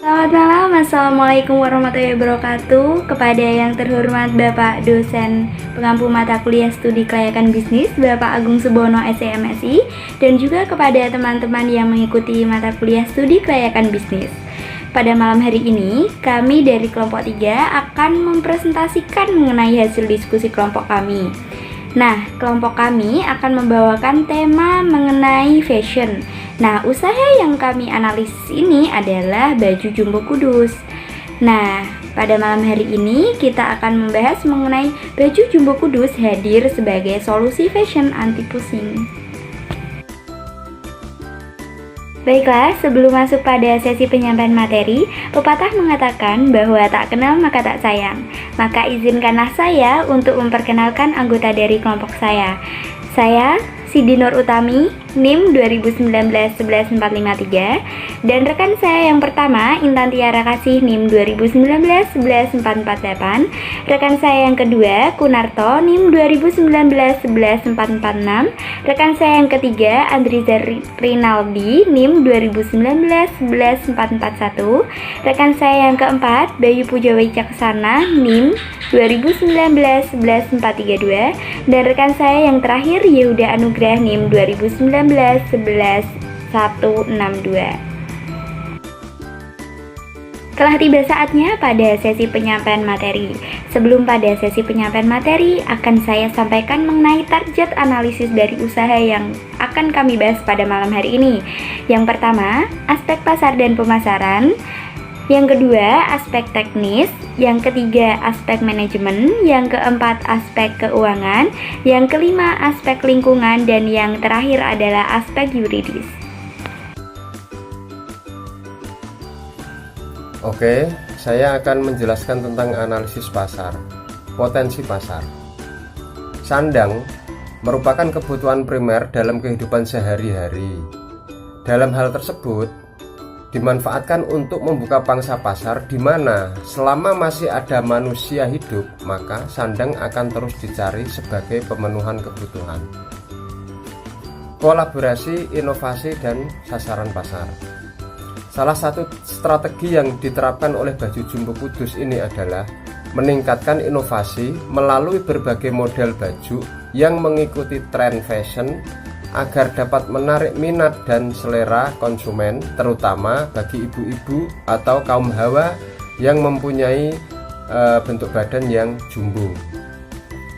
Selamat malam, Assalamualaikum warahmatullahi wabarakatuh. Kepada yang terhormat Bapak dosen pengampu mata kuliah studi kelayakan bisnis Bapak Agung Subono SEMSI, dan juga kepada teman-teman yang mengikuti mata kuliah studi kelayakan bisnis. Pada malam hari ini, kami dari kelompok 3 akan mempresentasikan mengenai hasil diskusi kelompok kami. Nah, kelompok kami akan membawakan tema mengenai fashion. Nah, usaha yang kami analisis ini adalah baju Jumbo Kudus. Nah, pada malam hari ini kita akan membahas mengenai baju Jumbo Kudus hadir sebagai solusi fashion anti pusing. Baiklah, sebelum masuk pada sesi penyampaian materi, pepatah mengatakan bahwa tak kenal maka tak sayang. Maka izinkanlah saya untuk memperkenalkan anggota dari kelompok saya. Saya Siti Nur Utami, NIM 2019-11453, dan rekan saya yang pertama Intan Tiara Kasih, NIM 2019-11448, rekan saya yang kedua Kunarto, NIM 2019-11446, rekan saya yang ketiga Andriza Rinaldi, NIM 2019-11441, rekan saya yang keempat Bayu Pujawa Wicaksana, NIM 2019-11432, dan rekan saya yang terakhir Yehuda Anugrah, NIM 2019-11162. Telah tiba saatnya pada sesi penyampaian materi. Sebelum pada sesi penyampaian materi, akan saya sampaikan mengenai target analisis dari usaha yang akan kami bahas pada malam hari ini. Yang pertama, aspek pasar dan pemasaran. Yang kedua, aspek teknis. Yang ketiga, aspek manajemen. Yang keempat, aspek keuangan. Yang kelima, aspek lingkungan. Dan yang terakhir adalah aspek yuridis. Oke, saya akan menjelaskan tentang analisis pasar. Potensi pasar. Sandang merupakan kebutuhan primer dalam kehidupan sehari-hari. Dalam hal tersebut, dimanfaatkan untuk membuka pangsa pasar di mana selama masih ada manusia hidup, maka sandang akan terus dicari sebagai pemenuhan kebutuhan. Kolaborasi, inovasi, dan sasaran pasar. Salah satu strategi yang diterapkan oleh baju Jumbo Kudus ini adalah meningkatkan inovasi melalui berbagai model baju yang mengikuti tren fashion agar dapat menarik minat dan selera konsumen, terutama bagi ibu-ibu atau kaum hawa yang mempunyai bentuk badan yang jumbo.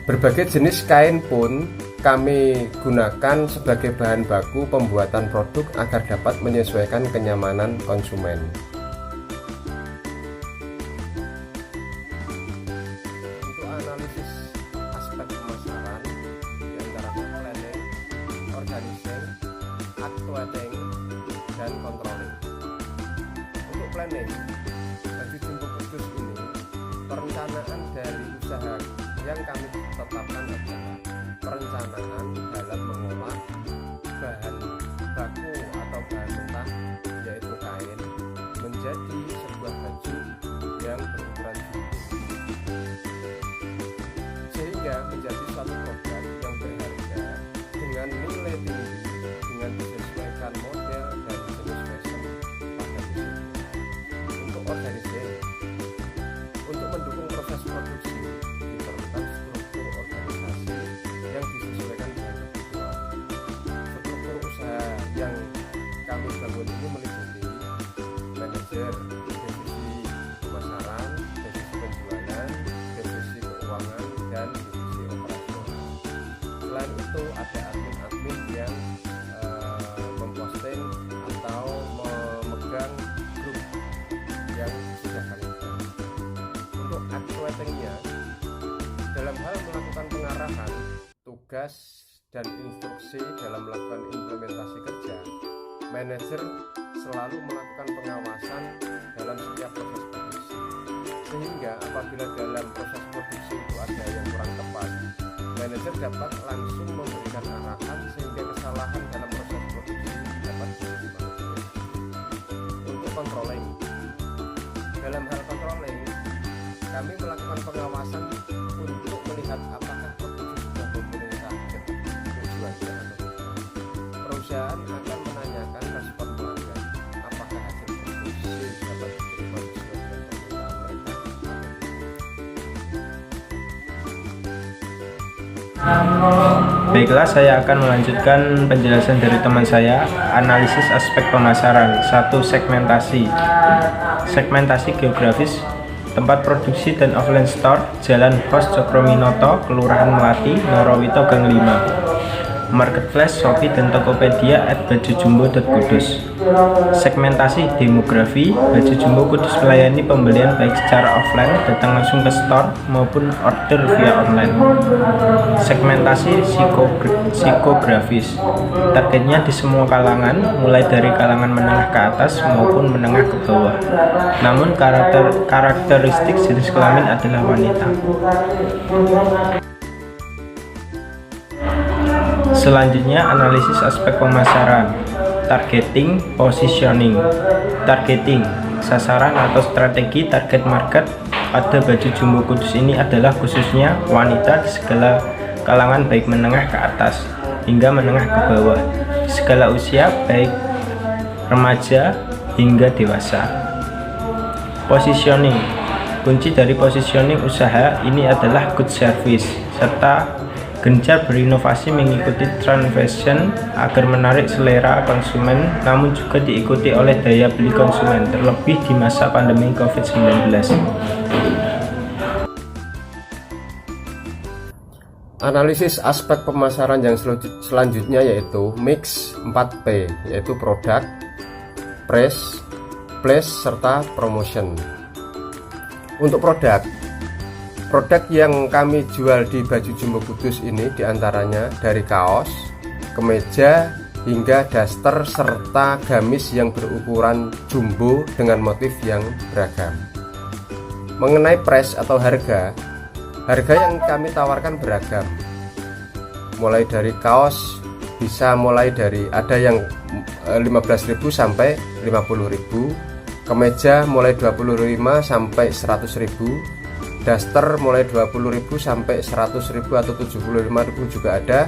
Berbagai jenis kain pun kami gunakan sebagai bahan baku pembuatan produk agar dapat menyesuaikan kenyamanan konsumen. Untuk analisis aspek pemasaran, diantaranya planning, organizing, actuating, dan controlling. Untuk planning, baju Jumbo Kudus ini perencanaan dari usaha yang kami tetapkan adalah perencanaan dalam mengolah bahan baku atau bahan mentah, yaitu kain, menjadi sebuah baju yang berukuran jumbo, sehingga menjadi suatu produk yang berharga dengan nilai tinggi dengan disesuaikan model dan jenis fashion pada musim. Untuk organisasi, untuk mendukung proses produksi diperlukan struktur organisasi yang disesuaikan dengan kebutuhan. Struktur usaha yang kami bangun ini meliputi manajer, divisi pemasaran, divisi penjualan, divisi keuangan, dan divisi operasional. Selain itu ada admin-admin yang memposting atau memegang grup yang sudah kami buat. Untuk actuatingnya, dalam hal melakukan pengarahan, tugas, dan instruksi dalam melakukan implementasi kerja, manajer selalu melakukan pengawasan dalam setiap proses produksi. Sehingga apabila dalam proses produksi itu ada yang kurang tepat, manajer dapat langsung memberikan arahan sehingga kesalahan dalam proses produksi dapat diminimalisir. Untuk controlling, dalam hal controlling, kami melakukan pengawasan untuk melihat apakah produksi sudah memenuhi target tujuannya atau tidak. Perusahaan akan menanyakan respon pelanggan, apakah hasil produksi dapat diterima Baiklah, saya akan melanjutkan penjelasan dari teman saya, analisis aspek pemasaran. 1. Segmentasi. Segmentasi geografis, tempat produksi dan offline store, Jalan Pos Cokroaminoto, Kelurahan Melati, Norowito, Gang 5. Marketplace, Shopee, dan Tokopedia @bajujumbo.kudus. Segmentasi demografi, Baju Jumbo Kudus melayani pembelian baik secara offline, datang langsung ke store, maupun order via online. Segmentasi psikografis, targetnya di semua kalangan, mulai dari kalangan menengah ke atas maupun menengah ke bawah. Namun karakteristik jenis kelamin adalah wanita. Selanjutnya, analisis aspek pemasaran. Targeting, positioning. Targeting, sasaran atau strategi target market pada Baju Jumbo Kudus ini adalah khususnya wanita di segala kalangan, baik menengah ke atas hingga menengah ke bawah, segala usia, baik remaja hingga dewasa. Positioning, kunci dari positioning usaha ini adalah good service, serta gencar berinovasi mengikuti tren fashion agar menarik selera konsumen, namun juga diikuti oleh daya beli konsumen, terlebih di masa pandemi COVID-19. Analisis aspek pemasaran yang selanjutnya yaitu mix 4P, yaitu produk, price, place, serta promotion. Untuk produk yang kami jual di Baju Jumbo Kudus ini diantaranya dari kaos, kemeja, hingga daster serta gamis yang berukuran jumbo dengan motif yang beragam. Mengenai price atau harga yang kami tawarkan beragam, mulai dari kaos bisa mulai dari ada yang 15.000 sampai 50.000, kemeja mulai 25 sampai 100.000, daster mulai 20.000 sampai 100.000 atau 75.000 juga ada,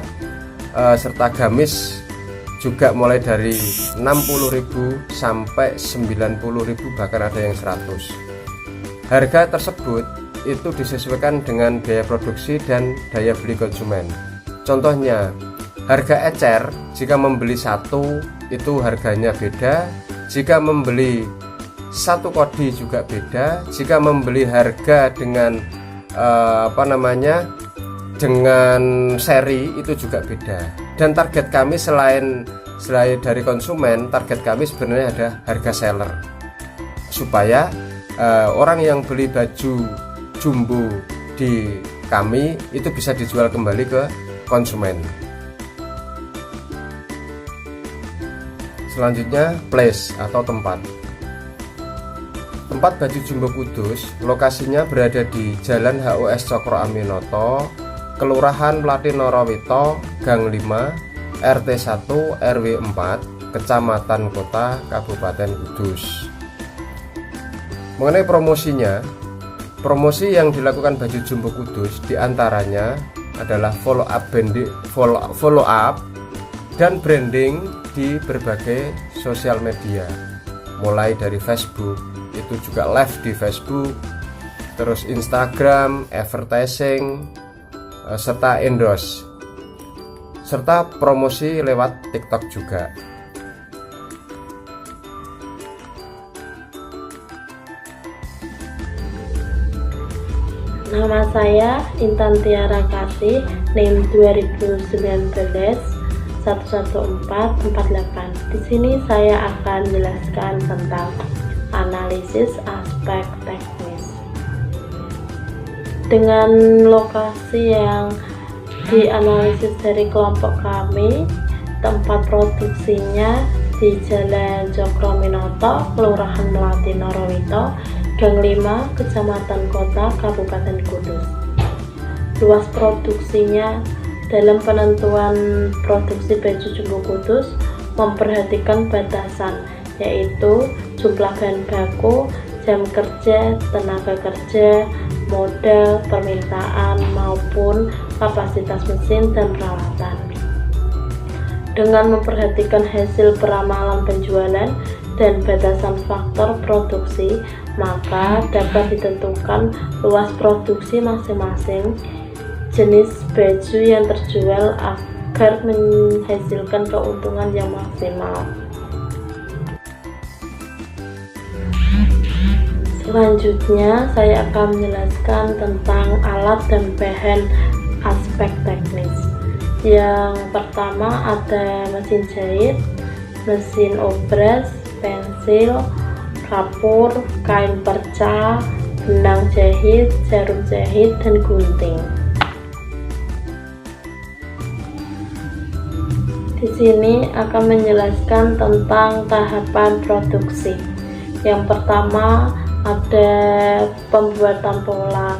serta gamis juga mulai dari 60.000 sampai 90.000, bahkan ada yang 100. Harga tersebut itu disesuaikan dengan biaya produksi dan daya beli konsumen. Contohnya, harga ecer jika membeli satu itu harganya beda, jika membeli satu kodi juga beda, jika membeli harga dengan dengan seri itu juga beda. Dan target kami selain dari konsumen, target kami sebenarnya ada harga seller, supaya orang yang beli baju jumbo di kami itu bisa dijual kembali ke konsumen. Selanjutnya, place atau tempat. Tempat Baju Jumbo Kudus lokasinya berada di Jalan HUS Cokroaminoto, Kelurahan Melati Norowito, Gang 5, RT 1 RW 4, Kecamatan Kota, Kabupaten Kudus. Mengenai promosinya, promosi yang dilakukan Baju Jumbo Kudus diantaranya adalah follow up dan branding di berbagai sosial media, mulai dari Facebook, itu juga live di Facebook, terus Instagram, advertising, serta endorse, serta promosi lewat TikTok juga. Nama saya Intan Tiara Kasih, NIM 2019 11448. Di sini saya akan menjelaskan tentang analisis aspek teknis. Dengan lokasi yang dianalisis dari kelompok kami, tempat produksinya di Jalan Cokroaminoto, Kelurahan Melati Norowito, Gang 5, Kecamatan Kota, Kabupaten Kudus. Luas produksinya dalam penentuan produksi Baju Jumbo Kudus memperhatikan batasan, yaitu jumlah bahan baku, jam kerja, tenaga kerja, modal, permintaan, maupun kapasitas mesin dan peralatan. Dengan memperhatikan hasil peramalan penjualan dan batasan faktor produksi, maka dapat ditentukan luas produksi masing-masing. jenis baju yang terjual agar menghasilkan keuntungan yang maksimal. Selanjutnya saya akan menjelaskan tentang alat dan bahan aspek teknis. Yang pertama ada mesin jahit, mesin obras, pensil, kapur, kain perca, benang jahit, jarum jahit, dan gunting. Di sini akan menjelaskan tentang tahapan produksi. Yang pertama ada pembuatan pola.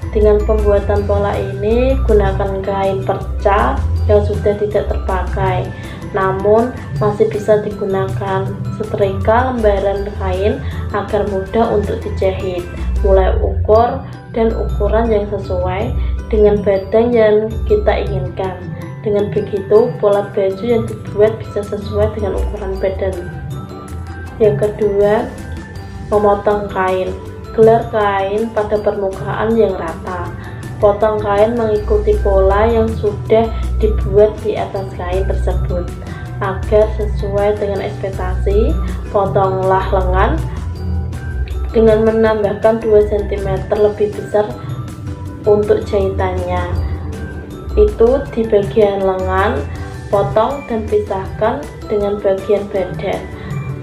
Dengan pembuatan pola ini gunakan kain perca yang sudah tidak terpakai namun masih bisa digunakan. Setrika lembaran kain agar mudah untuk dijahit, mulai ukur dan ukuran yang sesuai dengan badan yang kita inginkan. Dengan begitu pola baju yang dibuat bisa sesuai dengan ukuran badan. Yang kedua, memotong kain. Gelar kain pada permukaan yang rata. Potong kain mengikuti pola yang sudah dibuat di atas kain tersebut. Agar sesuai dengan ekspektasi, potonglah lengan dengan menambahkan 2 cm lebih besar untuk jahitannya. Itu di bagian lengan, potong dan pisahkan dengan bagian badan.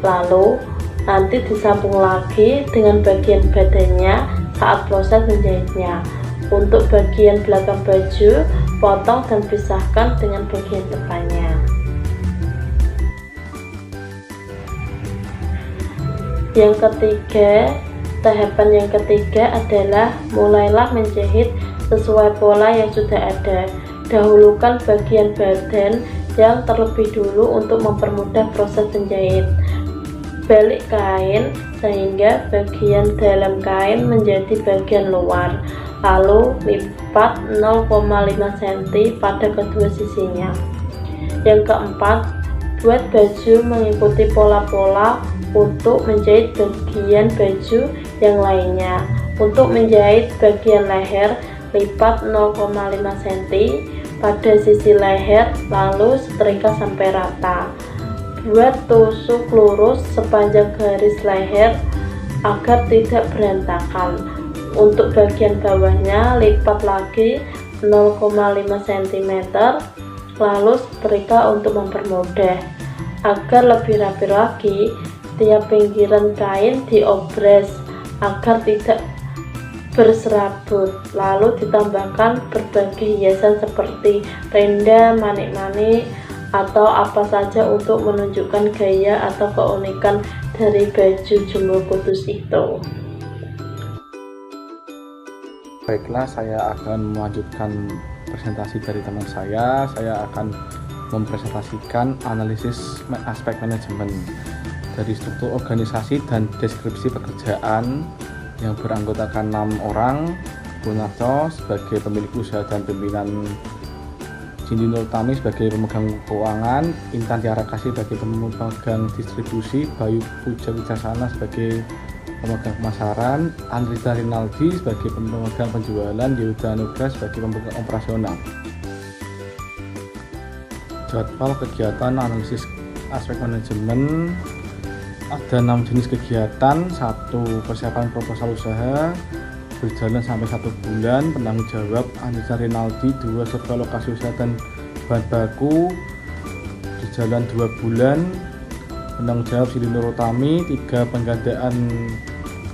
Lalu nanti disambung lagi dengan bagian badannya saat proses menjahitnya. Untuk bagian belakang baju, potong dan pisahkan dengan bagian depannya. Yang ketiga, tahapan yang ketiga adalah mulailah menjahit sesuai pola yang sudah ada. Dahulukan bagian badan yang terlebih dulu untuk mempermudah proses menjahit. Balik kain sehingga bagian dalam kain menjadi bagian luar, lalu lipat 0,5 cm pada kedua sisinya. Yang keempat, buat baju mengikuti pola-pola untuk menjahit bagian baju yang lainnya. Untuk menjahit bagian leher, lipat 0,5 cm pada sisi leher, lalu setrika sampai rata. Buat tusuk lurus sepanjang garis leher agar tidak berantakan. Untuk bagian bawahnya lipat lagi 0,5 cm, lalu setrika untuk mempermudah. Agar lebih rapi lagi, tiap pinggiran kain diobras agar tidak berserabut. Lalu ditambahkan berbagai hiasan seperti renda, manik-manik, atau apa saja untuk menunjukkan gaya atau keunikan dari baju jumbo kudus itu. Baiklah, saya akan melanjutkan presentasi dari teman saya. Saya akan mempresentasikan analisis aspek manajemen dari struktur organisasi dan deskripsi pekerjaan yang beranggotakan 6 orang. Gunarto sebagai pemilik usaha dan pimpinan, Cindy Nurtami sebagai pemegang keuangan, Intan Tiara Kasih sebagai pemegang distribusi, Bayu Puja Wicaksana sebagai pemegang pemasaran, Andrita Rinaldi sebagai pemegang penjualan, Yehuda Anugrah sebagai pemegang operasional. Jadwal kegiatan analisis aspek manajemen ada 6 jenis kegiatan. 1. Persiapan proposal usaha berjalan sampai 1 bulan, penanggung jawab Andrita Rinaldi. 2. Survei lokasi usaha dan bahan baku berjalan 2 bulan, penanggung jawab Cindy Nurtami. 3. Penggandaan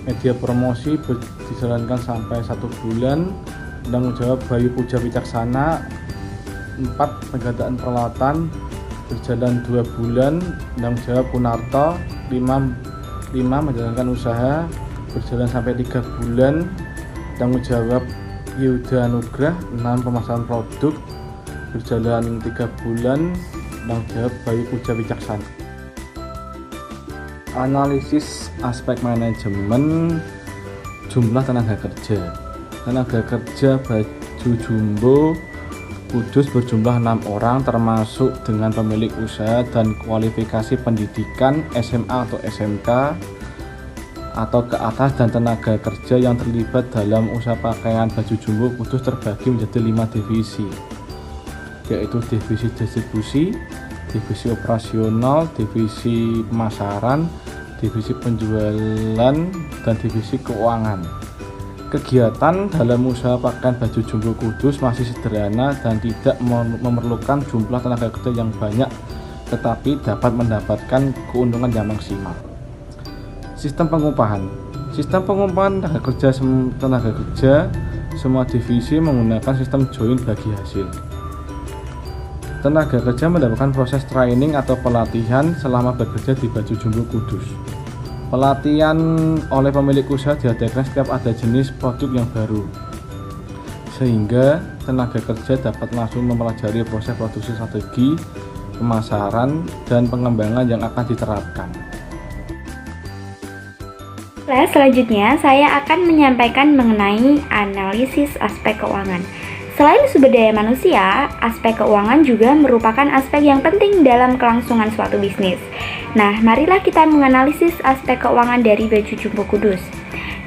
media promosi dijalankan sampai 1 bulan, penanggung jawab Bayu Puja Wicaksana. 4. Penggandaan peralatan berjalan 2 bulan, penanggung jawab Gunarto. 5. Menjalankan usaha berjalan sampai 3 bulan, tanggung jawab Yehuda Anugrah. 6. Pemasaran produk berjalan 3 bulan, tanggung jawab Bayu Puja Wicaksana. Analisis aspek manajemen jumlah tenaga kerja. Tenaga kerja baju jumbo kudus berjumlah 6 orang, termasuk dengan pemilik usaha dan kualifikasi pendidikan SMA atau SMK. atau ke atas, dan tenaga kerja yang terlibat dalam usaha pakaian baju jumbo kudus terbagi menjadi 5 divisi, yaitu divisi distribusi, divisi operasional, divisi pemasaran, divisi penjualan, dan divisi keuangan. Kegiatan dalam usaha pakaian baju jumbo kudus masih sederhana dan tidak memerlukan jumlah tenaga kerja yang banyak, tetapi dapat mendapatkan keuntungan yang maksimal. Sistem pengupahan tenaga kerja semua divisi menggunakan sistem join bagi hasil. Tenaga kerja mendapatkan proses training atau pelatihan selama bekerja di baju jumbo kudus. Pelatihan oleh pemilik usaha diadakan setiap ada jenis produk yang baru, sehingga tenaga kerja dapat langsung mempelajari proses produksi, strategi pemasaran, dan pengembangan yang akan diterapkan. Selanjutnya, saya akan menyampaikan mengenai analisis aspek keuangan. Selain sumber daya manusia, aspek keuangan juga merupakan aspek yang penting dalam kelangsungan suatu bisnis. Nah, marilah kita menganalisis aspek keuangan dari baju jumbo kudus.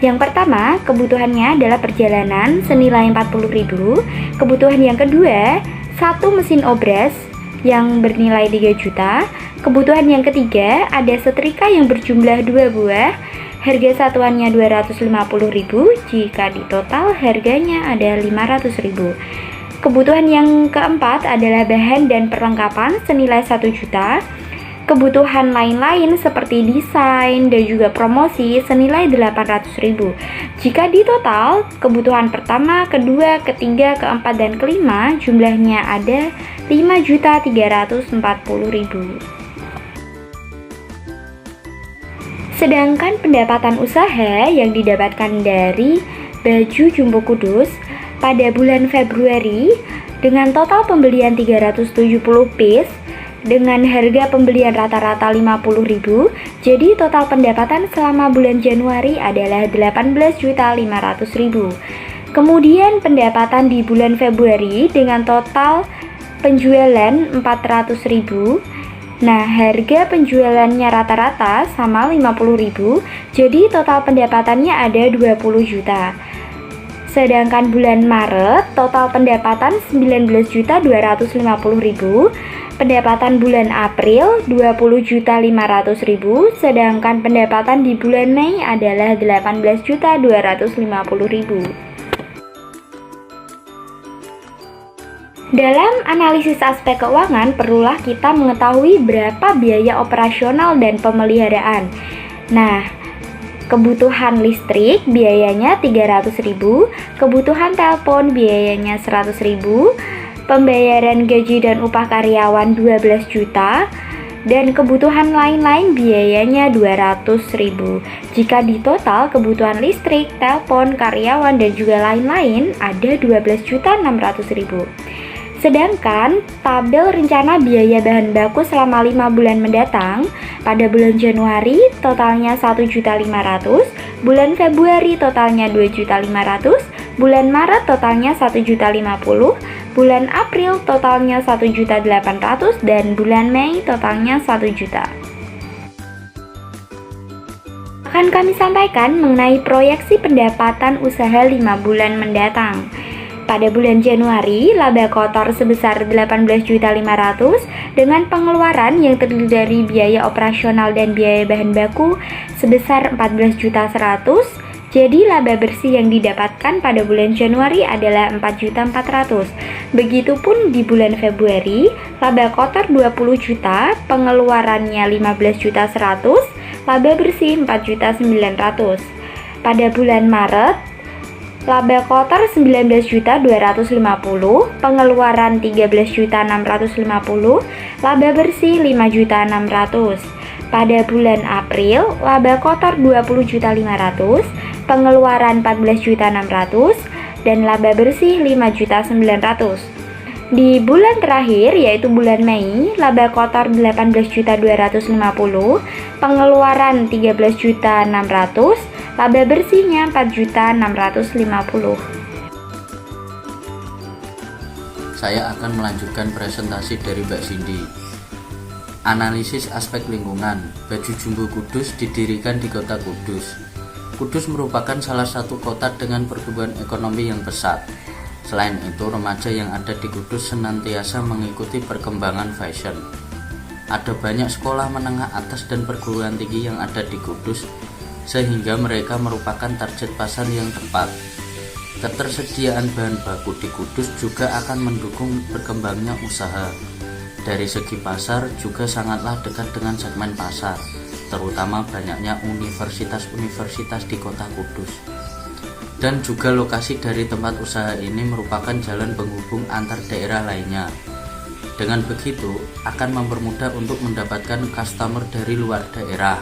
Yang pertama, kebutuhannya adalah perjalanan senilai 40.000. Kebutuhan yang kedua, 1 mesin obras yang bernilai 3 juta. Kebutuhan yang ketiga, ada setrika yang berjumlah 2 buah. Harga satuannya 250.000, jika di total harganya ada 500.000. Kebutuhan yang keempat adalah bahan dan perlengkapan senilai 1 juta. Kebutuhan lain-lain seperti desain dan juga promosi senilai 800.000. Jika di total, kebutuhan pertama, kedua, ketiga, keempat, dan kelima jumlahnya ada 5.340.000. Sedangkan pendapatan usaha yang didapatkan dari baju jumbo kudus pada bulan Februari dengan total pembelian 370 piece dengan harga pembelian rata-rata 50.000, jadi total pendapatan selama bulan Januari adalah 18.500.000. Kemudian pendapatan di bulan Februari dengan total penjualan 400.000. Nah, harga penjualannya rata-rata sama 50.000, jadi total pendapatannya ada 20 juta. Sedangkan bulan Maret total pendapatan 19.250.000, pendapatan bulan April 20.500.000, sedangkan pendapatan di bulan Mei adalah 18.250.000. Dalam analisis aspek keuangan, perlulah kita mengetahui berapa biaya operasional dan pemeliharaan. Nah, kebutuhan listrik biayanya 300.000, kebutuhan telepon biayanya 100.000, pembayaran gaji dan upah karyawan 12 juta, dan kebutuhan lain-lain biayanya 200.000. Jika di total kebutuhan listrik, telepon, karyawan, dan juga lain-lain ada 12.600.000. Sedangkan tabel rencana biaya bahan baku selama 5 bulan mendatang, pada bulan Januari totalnya 1.500.000, bulan Februari totalnya 2.500.000, bulan Maret totalnya 1.050.000, bulan April totalnya 1.800.000, dan bulan Mei totalnya 1 juta. Akan kami sampaikan mengenai proyeksi pendapatan usaha 5 bulan mendatang. Pada bulan Januari, laba kotor sebesar 18.500.000 dengan pengeluaran yang terdiri dari biaya operasional dan biaya bahan baku sebesar 14.100.000. Jadi laba bersih yang didapatkan pada bulan Januari adalah 4.400.000. Begitupun di bulan Februari, laba kotor 20 juta, pengeluarannya 15.100.000, laba bersih 4.900.000. Pada bulan Maret, laba kotor 19.250.000, pengeluaran 13.650.000, laba bersih 5.600.000. Pada bulan April, laba kotor 20.500.000, pengeluaran 14.600.000, dan laba bersih 5.900.000. Di bulan terakhir yaitu bulan Mei, laba kotor 18.250.000, pengeluaran 13.600.000, laba bersihnya 4.650.000. Saya akan melanjutkan presentasi dari Mbak Cindy. Analisis aspek lingkungan. Baju Jumbo Kudus didirikan di kota Kudus. Kudus merupakan salah satu kota dengan pertumbuhan ekonomi yang pesat. Selain itu, remaja yang ada di Kudus senantiasa mengikuti perkembangan fashion. Ada banyak sekolah menengah atas dan perguruan tinggi yang ada di Kudus, sehingga mereka merupakan target pasar yang tepat. Ketersediaan bahan baku di Kudus juga akan mendukung berkembangnya usaha. Dari segi pasar juga sangatlah dekat dengan segmen pasar, terutama banyaknya universitas-universitas di kota Kudus. Dan juga lokasi dari tempat usaha ini merupakan jalan penghubung antar daerah lainnya. Dengan begitu, akan mempermudah untuk mendapatkan customer dari luar daerah.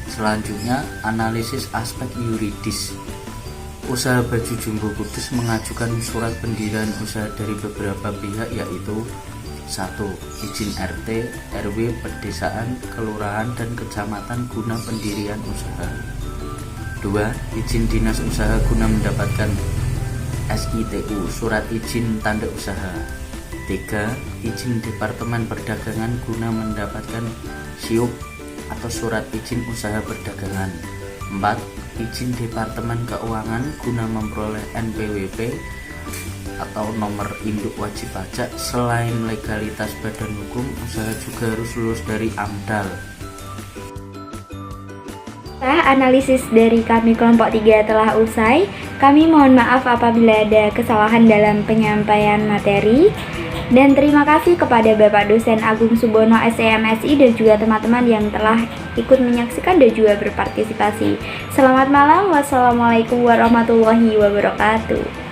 Selanjutnya, analisis aspek yuridis. Usaha Baju Jumbo Kudus mengajukan surat pendirian usaha dari beberapa pihak, yaitu 1. Izin RT, RW, pedesaan, kelurahan, dan kecamatan guna pendirian usaha. 2. Izin dinas usaha guna mendapatkan SITU, surat izin tanda usaha. 3. Izin Departemen Perdagangan guna mendapatkan SIUP atau surat izin usaha perdagangan. 4. Izin Departemen Keuangan guna memperoleh NPWP atau nomor induk wajib pajak. Selain legalitas badan hukum, usaha juga harus lulus dari AMDAL. Analisis dari kami kelompok 3 telah usai. Kami mohon maaf apabila ada kesalahan dalam penyampaian materi. Dan terima kasih kepada Bapak Dosen Agung Subono SEMSI dan juga teman-teman yang telah ikut menyaksikan dan juga berpartisipasi. Selamat malam, wassalamualaikum warahmatullahi wabarakatuh.